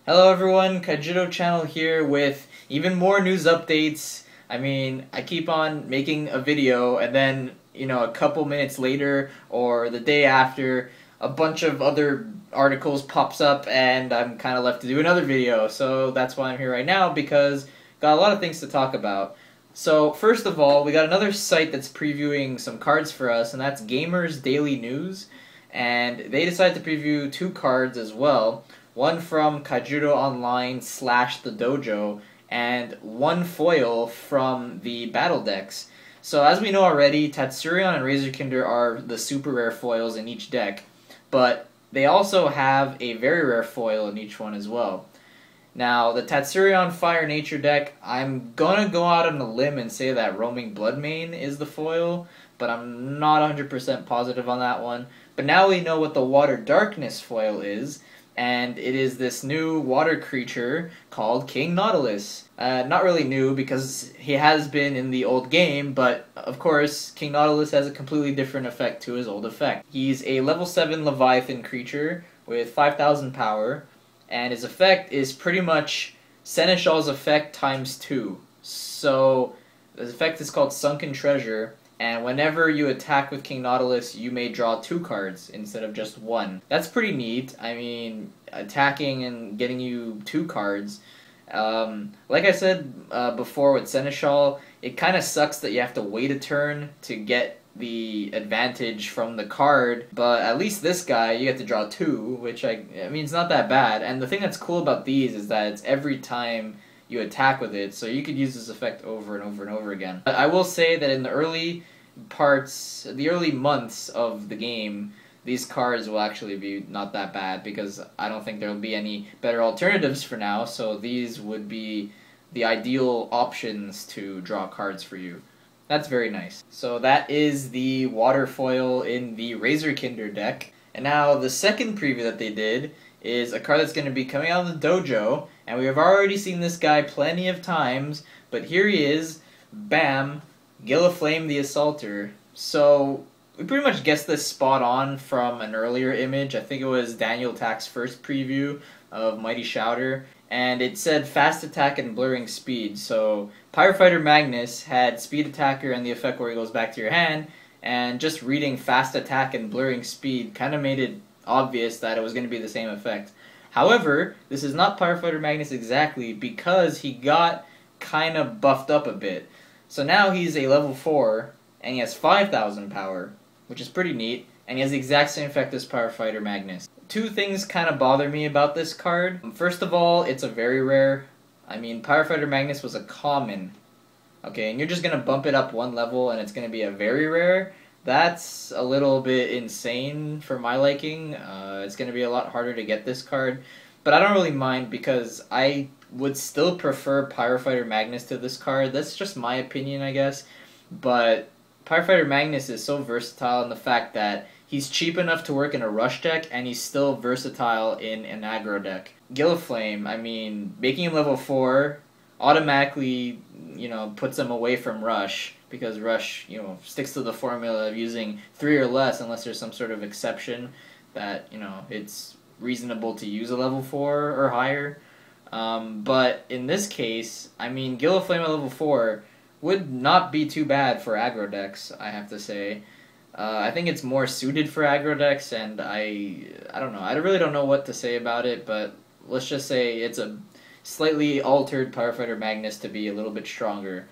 Hello everyone, Kaijudo here with even more news updates. I keep on making a video and then, a couple minutes later or the day after, a bunch of other articles pops up and I'm kind of left to do another video. So that's why I'm here right now, because got a lot of things to talk about. So first of all, we got another site that's previewing some cards for us, and that's Gamers Daily News. And they decided to preview two cards as well. One from Kaijudo Online / The Dojo, and one foil from the Battledecks. So as we know already, Tatsurion and Razorkinder are the super rare foils in each deck, but they also have a very rare foil in each one as well. Now, the Tatsurion Fire Nature deck, I'm gonna go out on a limb and say that Roaming Bloodmane is the foil, but I'm not 100% positive on that one. But now we know what the Water Darkness foil is, and it is this new water creature called King Nautilus. Not really new, because he has been in the old game, but of course, King Nautilus has a completely different effect to his old effect. He's a level 7 Leviathan creature with 5,000 power, and his effect is pretty much Seneschal's effect times 2. So, his effect is called Sunken Treasure, and whenever you attack with King Nautilus, you may draw 2 cards instead of just 1. That's pretty neat. Attacking and getting you 2 cards. Like I said before with Seneschal, it kind of sucks that you have to wait a turn to get the advantage from the card, but at least this guy, you get to draw 2, which it's not that bad. And the thing that's cool about these is that it's every time you attack with it, so you could use this effect over and over and over again. But I will say that in the early months of the game, these cards will actually be not that bad, because I don't think there will be any better alternatives for now, so these would be the ideal options to draw cards for you. That's very nice. So that is the water foil in the Razorkinder deck. And now the second preview that they did is a card that's going to be coming out of the dojo, and we have already seen this guy plenty of times, but here he is, bam, Gigaflame the Assaulter. So we pretty much guessed this spot on from an earlier image. I think it was Daniel Tack's first preview of Mighty Shouter, and it said fast attack and blurring speed. So Pyrofighter Magnus had speed attacker and the effect where he goes back to your hand, and just reading fast attack and blurring speed kind of made it obvious that it was going to be the same effect. However, this is not Pyrofighter Magnus exactly, because he got kind of buffed up a bit. So now he's a level 4, and he has 5,000 power, which is pretty neat, and he has the exact same effect as Pyrofighter Magnus. Two things kind of bother me about this card. First of all, it's a very rare. Pyrofighter Magnus was a common. Okay, and you're just going to bump it up 1 level, and it's going to be a very rare. That's a little bit insane for my liking. It's going to be a lot harder to get this card, but I don't really mind, because I would still prefer Pyrofighter Magnus to this card. That's just my opinion, I guess, but Pyrofighter Magnus is so versatile in the fact that he's cheap enough to work in a rush deck, and he's still versatile in an aggro deck. Gigaflame, making him level 4 automatically, puts him away from rush, because rush, sticks to the formula of using 3 or less unless there's some sort of exception that, it's reasonable to use a level 4 or higher. But in this case, Gigaflame at level 4 would not be too bad for aggro decks, I have to say. I think it's more suited for aggro decks, and I don't know. I really don't know what to say about it, but let's just say it's a slightly altered Pyrofighter Magnus to be a little bit stronger.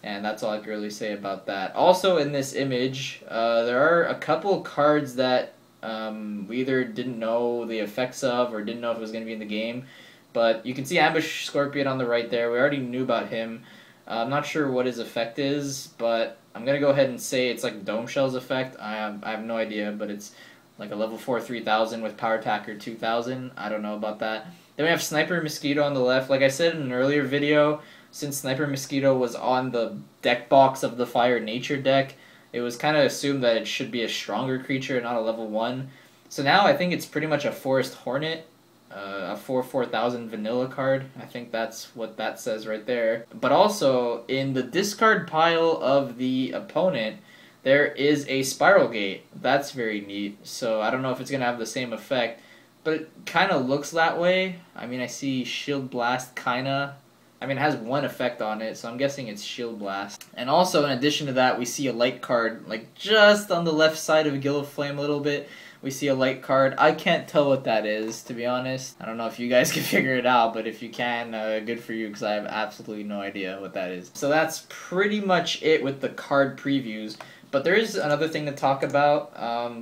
And that's all I can really say about that. Also in this image, there are a couple cards that we either didn't know the effects of or didn't know if it was going to be in the game. But you can see Ambush Scorpion on the right there. We already knew about him. I'm not sure what his effect is, but I'm going to go ahead and say it's like Dome Shell's effect. I have no idea, but it's like a level 4 3000 with Power Attacker 2000. I don't know about that. Then we have Sniper Mosquito on the left. Like I said in an earlier video, since Sniper Mosquito was on the deck box of the Fire Nature deck, it was kind of assumed that it should be a stronger creature, not a level 1. So now I think it's pretty much a Forest Hornet, a 4000 vanilla card. I think that's what that says right there. But also, in the discard pile of the opponent, there is a Spiral Gate. That's very neat. So I don't know if it's going to have the same effect, but it kind of looks that way. I mean, I see Shield Blast kinda. I mean, it has one effect on it, so I'm guessing it's Shield Blast. And also, in addition to that, we see a light card, like just on the left side of Gigaflame a little bit. We see a light card. I can't tell what that is, to be honest. I don't know if you guys can figure it out, but if you can, good for you, because I have absolutely no idea what that is. So that's pretty much it with the card previews. But there is another thing to talk about.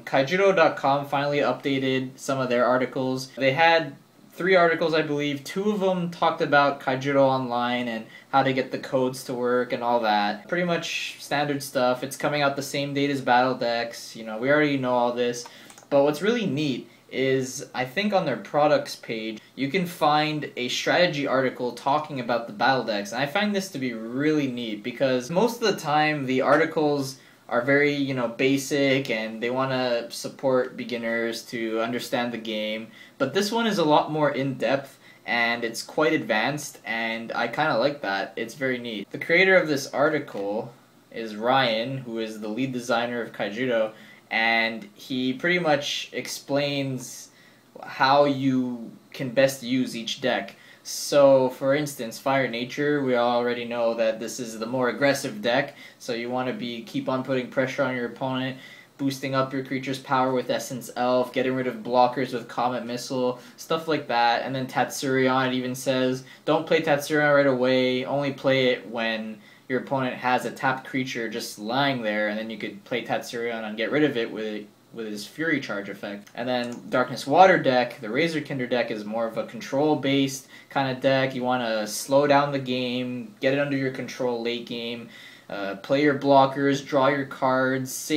Kaijudo.com finally updated some of their articles. They had 3 articles, I believe. 2 of them talked about Kaijudo Online and how to get the codes to work and all that. Pretty much standard stuff. It's coming out the same date as Battledecks. You know, we already know all this. But what's really neat is, I think on their products page, you can find a strategy article talking about the Battledecks. And I find this to be really neat because most of the time the articles are very, you know, basic and they want to support beginners to understand the game. But this one is a lot more in-depth and it's quite advanced, and I kind of like that. It's very neat. The creator of this article is Ryan, who is the lead designer of Kaijudo, and he pretty much explains how you can best use each deck. So, for instance, Fire Nature, we already know that this is the more aggressive deck, so you want to keep on putting pressure on your opponent, boosting up your creature's power with Essence Elf, getting rid of blockers with Comet Missile, stuff like that. And then Tatsurion, it even says, don't play Tatsurion right away, only play it when your opponent has a tapped creature just lying there, and then you could play Tatsurion and get rid of it with his Fury Charge effect. And then Darkness Water deck, the Razorkinder deck, is more of a control-based kind of deck. You want to slow down the game, get it under your control late game, play your blockers, draw your cards,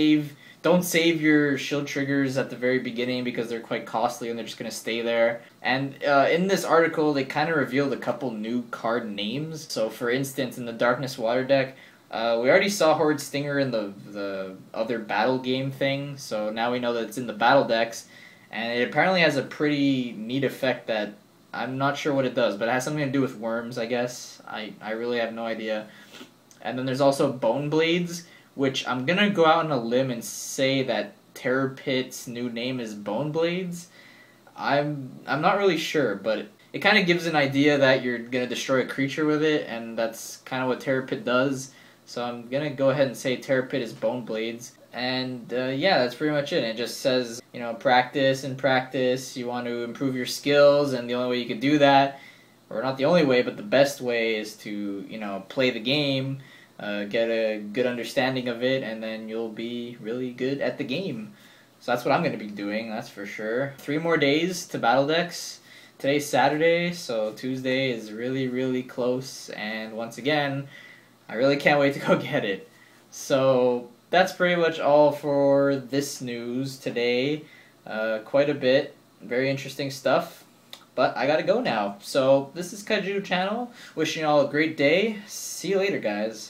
don't save your shield triggers at the very beginning because they're quite costly and they're just going to stay there. And in this article, they kind of revealed a couple new card names. So for instance, in the Darkness Water deck, we already saw Horde Stinger in the other battle game thing, so now we know that it's in the Battledecks, and it apparently has a pretty neat effect that I'm not sure what it does, but it has something to do with worms, I guess. I really have no idea. And then there's also Bone Blades, which I'm going to go out on a limb and say that Terror Pit's new name is Bone Blades. I'm not really sure, but it kind of gives an idea that you're going to destroy a creature with it, and that's kind of what Terror Pit does. So I'm going to go ahead and say Terror Pit is Bone Blades. And yeah, that's pretty much it. It just says, you know, practice and practice. You want to improve your skills, and the only way you can do that, or not the only way, but the best way is to, you know, play the game, get a good understanding of it, and then you'll be really good at the game. So that's what I'm going to be doing, that's for sure. 3 more days to Battledecks. Today's Saturday, so Tuesday is really, really close, and once again, I really can't wait to go get it. So that's pretty much all for this news today. Quite a bit. Very interesting stuff. But I gotta go now. So this is Kaijudo Channel. Wishing you all a great day. See you later, guys.